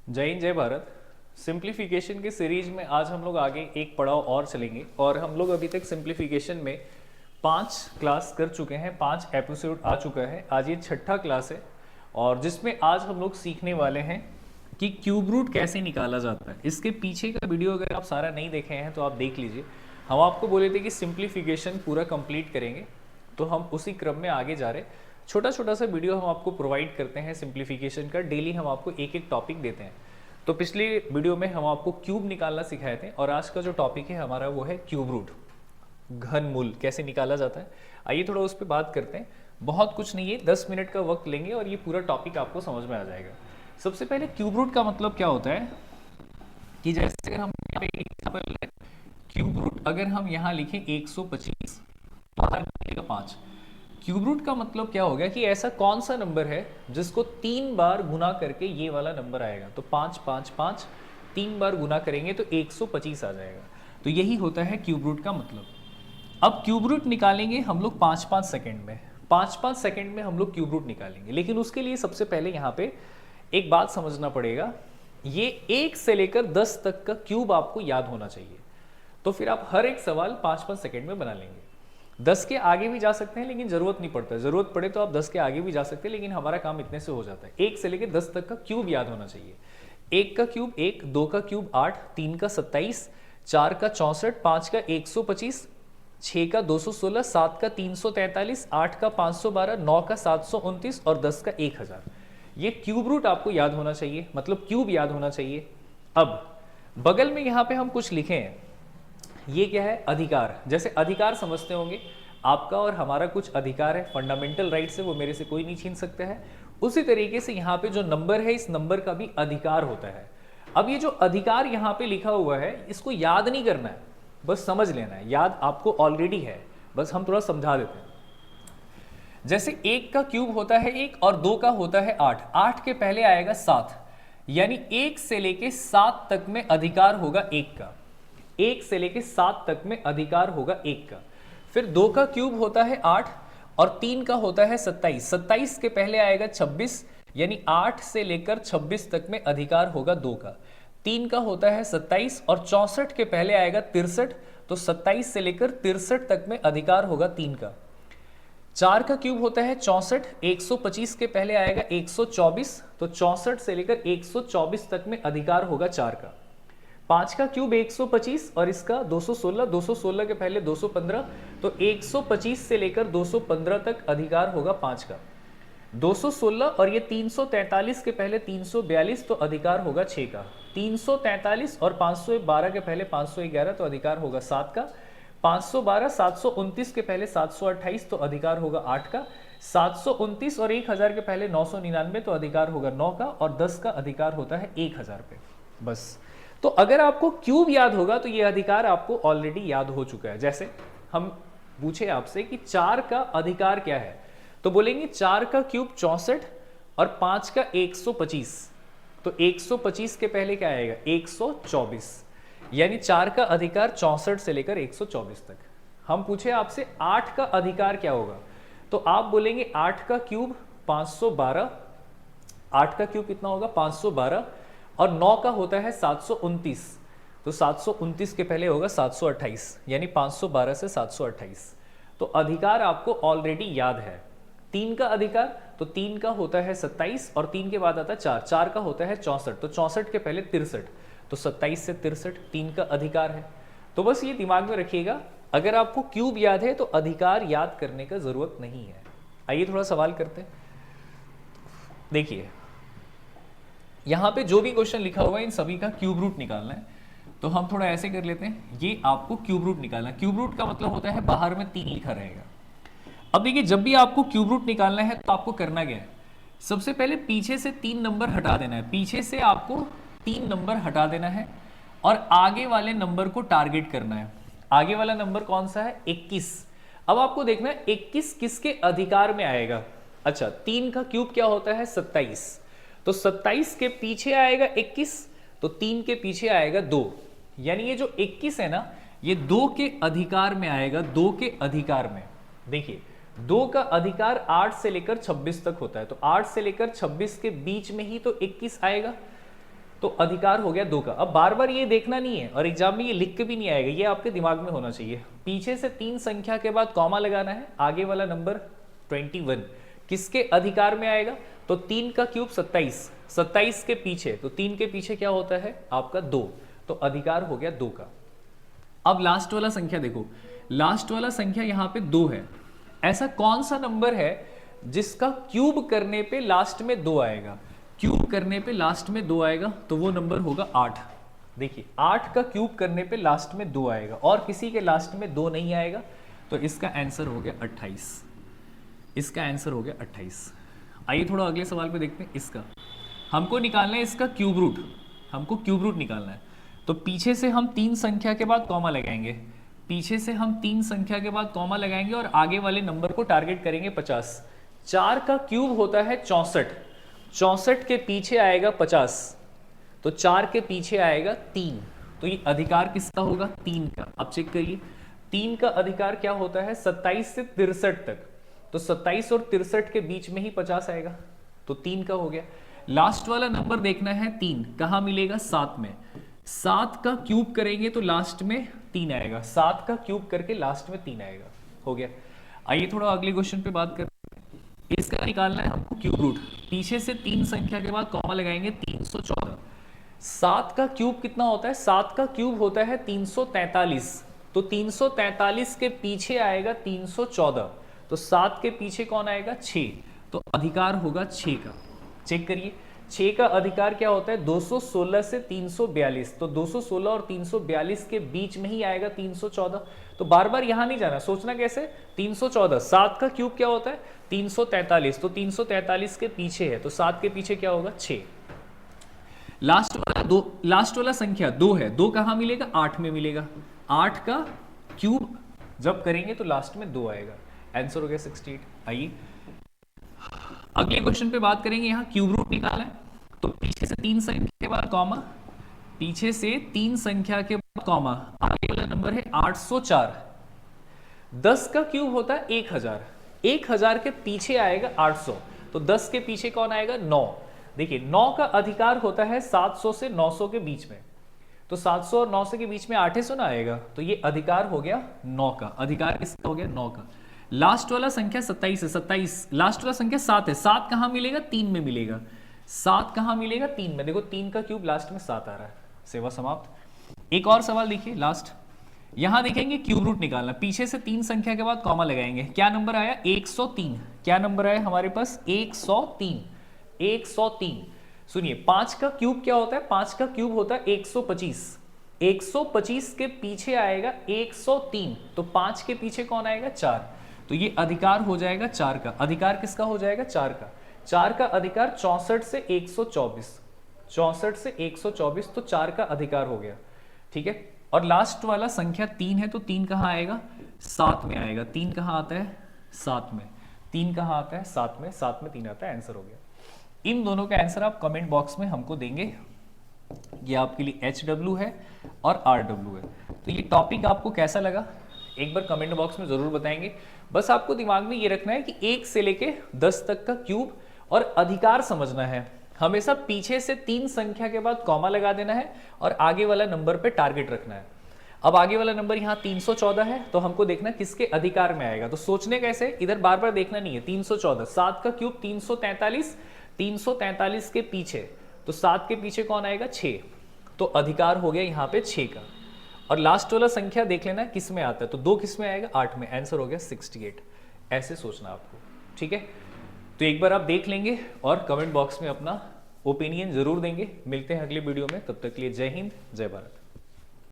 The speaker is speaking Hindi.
जय हिंद जय भारत। सिंप्लीफिकेशन के सीरीज में आज हम लोग आगे एक पड़ाव और चलेंगे और हम लोग अभी तक सिंप्लीफिकेशन में 5 क्लास कर चुके हैं, 5 एपिसोड आ चुका है। आज ये छठा क्लास है और जिसमें आज हम लोग सीखने वाले हैं कि क्यूब रूट कैसे निकाला जाता है। इसके पीछे का वीडियो अगर आप सारा नहीं देखे हैं तो आप देख लीजिए। हम आपको बोले थे कि सिंप्लीफिकेशन पूरा कंप्लीट करेंगे, तो हम उसी क्रम में आगे जा रहे। छोटा छोटा सा वीडियो हम आपको प्रोवाइड करते हैं सिंप्लीफिकेशन का, डेली हम आपको एक एक टॉपिक देते हैं। तो पिछले वीडियो में हम आपको क्यूब निकालना सिखाए थे और आज का जो टॉपिक है हमारा वो है क्यूब रूट, घनमूल कैसे निकाला जाता है। आइए थोड़ा उस पर बात करते हैं। बहुत कुछ नहीं है, 10 मिनट का वक्त लेंगे और ये पूरा टॉपिक आपको समझ में आ जाएगा। सबसे पहले क्यूब रूट का मतलब क्या होता है कि जैसे अगर हम यहाँ पे एग्जाम्पल लें, क्यूब रूट अगर हम यहाँ लिखें 125 बाहर निकलेगा 5। क्यूब रूट का मतलब क्या हो गया कि ऐसा कौन सा नंबर है जिसको 3 बार गुना करके ये वाला नंबर आएगा। तो 5 5 5 3 बार गुना करेंगे तो 125 आ जाएगा। तो यही होता है क्यूब रूट का मतलब। अब क्यूब रूट निकालेंगे हम लोग 5-5 सेकेंड में, 5-5 सेकेंड में हम लोग क्यूब रूट निकालेंगे। लेकिन उसके लिए सबसे पहले यहाँ पे एक बात समझना पड़ेगा, ये 1 से लेकर 10 तक का क्यूब आपको याद होना चाहिए। तो फिर आप हर एक सवाल 5-5 सेकेंड में बना लेंगे। 10 के आगे भी जा सकते हैं लेकिन जरूरत नहीं पड़ता है, जरूरत पड़े तो आप 10 के आगे भी जा सकते हैं, लेकिन हमारा काम इतने से हो जाता है। 1 से लेकर 10 तक का क्यूब याद होना चाहिए। 1 का क्यूब 1, 2 का क्यूब 8, 3 का 27, 4 का 64, 5 का 125, 6 का 216, 7 का 343, 8 का 512, 9 का 729 और 10 का 1000। ये क्यूब रूट आपको याद होना चाहिए, मतलब क्यूब याद होना चाहिए। अब बगल में यहाँ पे हम कुछ लिखे हैं, ये क्या है? अधिकार। जैसे अधिकार समझते होंगे, आपका और हमारा कुछ अधिकार है, फंडामेंटल राइट्स है, वो मेरे से कोई नहीं छीन सकता है। उसी तरीके से यहाँ पे जो नंबर है, इस नंबर का भी अधिकार होता है। अब ये जो अधिकार यहाँ पे लिखा हुआ है, इसको याद नहीं करना है, बस समझ लेना है। याद आपको ऑलरेडी है, बस हम थोड़ा समझा देते हैं। जैसे 1 का क्यूब होता है 1 और 2 का होता है 8। 8 के पहले आएगा 7, यानी 1 से लेके 7 तक में अधिकार होगा 1 का। 1 से लेके 7 तक में अधिकार होगा 1 का। फिर 2 का क्यूब होता है 8 और 3 का होता है 27। 27 के पहले आएगा 26, यानी 8 से लेकर 26 तक में अधिकार होगा 2 का। 3 का होता है 27 और 64 के पहले आएगा 63, तो 27 से लेकर 63 तक में अधिकार होगा 3 का। 4 का क्यूब होता है 64, 125 के पहले आएगा 124, तो 64 से लेकर 124 तक में अधिकार होगा 4 का। 5 का क्यूब 125 और इसका 216, 216 के पहले 215, तो 125 से लेकर 215 तक अधिकार होगा 5 का। 216 और ये 343 के पहले 342, तो अधिकार होगा 6 का। 343 और 512 के पहले 511, तो अधिकार होगा 7 का। 512 729 के पहले 728, तो अधिकार होगा 8 का। 729 और 1000 के पहले 999, तो अधिकार होगा 9 का। और 10 का अधिकार होता है 1000 पे। बस। तो अगर आपको क्यूब याद होगा तो ये अधिकार आपको ऑलरेडी याद हो चुका है। जैसे हम पूछे आपसे कि 4 का अधिकार क्या है, तो बोलेंगे 4 का क्यूब 64 और 5 का 125, तो 125 के पहले क्या आएगा? 124, यानी 4 का अधिकार 64 से लेकर 124 तक। हम पूछे आपसे 8 का अधिकार क्या होगा, तो आप बोलेंगे 8 का क्यूब 512, 8 का क्यूब कितना होगा? 512 और 9 का होता है 729, तो 729 के पहले होगा 728, यानी 512 से 728। तो अधिकार आपको ऑलरेडी याद है। 3 का अधिकार, तो 3 का होता है 27 और 3 के बाद आता है 4, 4 का होता है 64, तो 64 के पहले 63, तो 27 से 63 3 का अधिकार है। तो बस ये दिमाग में रखिएगा, अगर आपको क्यूब याद है तो अधिकार याद करने का जरूरत नहीं है। आइए थोड़ा सवाल करते हैं। देखिए यहाँ पे जो भी क्वेश्चन लिखा हुआ है इन सभी का क्यूब रूट निकालना है। तो हम थोड़ा ऐसे कर लेते हैं, ये आपको क्यूब रूट निकालना है। क्यूब रूट का मतलब होता है बाहर में 3 लिखा रहेगा। अब देखिए जब भी आपको क्यूब रूट निकालना है तो आपको करना क्या है, सबसे पहले पीछे से 3 नंबर हटा देना है। पीछे से आपको 3 नंबर हटा देना है और आगे वाले नंबर को टारगेट करना है। आगे वाला नंबर कौन सा है? 21। अब आपको देखना है 21 किसके अधिकार में आएगा। अच्छा, 3 का क्यूब क्या होता है? 27, तो 27 के पीछे आएगा 21, तो 3 के पीछे आएगा 2, यानी ये जो 21 है ना, ये 2 के अधिकार में आएगा। 2 के अधिकार में देखिए 2 का अधिकार 8 से लेकर 26 तक होता है, तो 8 से लेकर 26 के बीच में ही तो 21 आएगा। तो अधिकार हो गया 2 का। अब बार बार ये देखना नहीं है और एग्जाम में ये लिख के भी नहीं आएगा, ये आपके दिमाग में होना चाहिए। पीछे से 3 संख्या के बाद कॉमा लगाना है, आगे वाला नंबर 21 किसके अधिकार में आएगा? तो 3 का क्यूब 27, 27 के पीछे, तो 3 के पीछे क्या होता है आपका 2, तो अधिकार हो गया 2 का। अब लास्ट वाला संख्या देखो, लास्ट वाला संख्या यहाँ पे 2 है। ऐसा कौन सा नंबर है जिसका क्यूब करने पे लास्ट में 2 आएगा? क्यूब करने पे लास्ट में 2 आएगा, तो वो नंबर होगा 8। देखिए 8 का क्यूब करने पे लास्ट में 2 आएगा और किसी के लास्ट में 2 नहीं आएगा, तो इसका आंसर हो गया 28। इसका आंसर हो गया 28। आइए थोड़ा अगले सवाल पे देखते हैं। इसका हमको निकालना है, इसका क्यूब रूट, हमको क्यूब रूट निकालना है। तो पीछे से हम 3 संख्या के बाद कॉमा लगाएंगे, पीछे से हम 3 संख्या के बाद कॉमा लगाएंगे और आगे वाले नंबर को टारगेट करेंगे 50। 4 का क्यूब होता है 64, 64 के पीछे आएगा 50, तो 4 के पीछे आएगा 3, तो ये अधिकार किसका होगा? 3 का। अब चेक करिए 3 का अधिकार क्या होता है? 27 से 63 तक, तो 27 और 63 के बीच में ही 50 आएगा, तो 3 का हो गया। लास्ट वाला नंबर देखना है 3 कहाँ मिलेगा? 7 में। 7 का क्यूब करेंगे तो लास्ट में 3 आएगा, 7 का क्यूब करके लास्ट में 3 आएगा, हो गया। आइए थोड़ा अगले क्वेश्चन पे बात करते हैं। इसका निकालना है हमको क्यूब रूट, पीछे से 3 संख्या के बाद कॉमा लगाएंगे 314। 7 का क्यूब कितना होता है? 7 का क्यूब होता है 343, तो 343 के पीछे आएगा 314, तो 7 के पीछे कौन आएगा? 6, तो अधिकार होगा 6 का। चेक करिए 6 का अधिकार क्या होता है? 216 से 342, तो 216 और 342 के बीच में ही आएगा 314, तो बार बार यहां नहीं जाना, सोचना कैसे? 314, 7 का क्यूब क्या होता है? 343, तो 343 के पीछे है, तो 7 के पीछे क्या होगा? 6। लास्ट वाला संख्या 2 है, 2 कहां मिलेगा? 8 में मिलेगा। 8 का क्यूब जब करेंगे तो लास्ट में 2 आएगा, आंसर हो गया 68। आइए अगले क्वेश्चन पे बात करेंगे। यहाँ क्यूब रूट निकालना है, तो पीछे से 3 संख्या के बाद कॉमा, पीछे से 3 संख्या के बाद कॉमा, आगे वाला नंबर है 804। 10 का क्यूब होता है 1000, 1000 के पीछे आएगा 800, तो 10 के पीछे कौन आएगा? 9। देखिए 9 का अधिकार होता है 700 से 900 के बीच में, तो 700 और 900 के बीच में 800 ना आएगा, तो ये अधिकार हो गया 9 का। अधिकार किसका हो गया? 9 का। लास्ट वाला संख्या 27 है, 27। लास्ट वाला संख्या 7 है, 7 कहां मिलेगा? 3 में मिलेगा। 7 कहां मिलेगा? 3 में। देखो 3 का क्यूब लास्ट में 7 आ रहा है, सेवा समाप्त। एक और सवाल देखिए लास्ट, यहां देखेंगे क्यूब रूट निकालना, पीछे से 3 संख्या के बाद कॉमा लगाएंगे। क्या नंबर आया? 103। क्या नंबर आया हमारे पास? 103। 103। सुनिए 5 का क्यूब क्या होता है? 5 का क्यूब होता है 125, 125 के पीछे आएगा 103, तो 5 के पीछे कौन आएगा? 4, तो ये अधिकार हो जाएगा 4 का। अधिकार किसका हो जाएगा? 4 का। 4 का अधिकार 64 से 124, 64 से 124, तो 4 का अधिकार हो गया, ठीक है। और लास्ट वाला संख्या 3 है, तो 3 कहां आएगा? 7 में आएगा। 3 कहां आता है? 7 में। 3 कहां आता है? 7 में। 7 में 3 आता है, आंसर हो गया। इन दोनों का आंसर आप कमेंट बॉक्स में हमको देंगे। ये आपके लिए HW है और RW है। तो ये टॉपिक आपको कैसा लगा एक बार कमेंट बॉक्स में जरूर बताएंगे। बस आपको दिमाग में ये रखना है कि 1 से लेके 10 तक का क्यूब और अधिकार समझना है। हमेशा पीछे से 3 संख्या के बाद कॉमा लगा देना है और आगे वाला नंबर पे टारगेट रखना है। अब आगे वाला नंबर यहाँ 314 है, तो हमको देखना किसके अधिकार में आएगा। तो सोचने कैसे, इधर बार बार देखना नहीं है। 314, 7 का क्यूब 343, 343 के पीछे, तो 7 के पीछे कौन आएगा? 6, तो अधिकार हो गया यहाँ पे 6 का। और लास्ट वाला संख्या देख लेना किस में आता है, तो 2 किस में आएगा? 8 में। आंसर हो गया 68। ऐसे सोचना आपको, ठीक है। तो एक बार आप देख लेंगे और कमेंट बॉक्स में अपना ओपिनियन जरूर देंगे। मिलते हैं अगले वीडियो में, तब तक के लिए जय हिंद, जय भारत।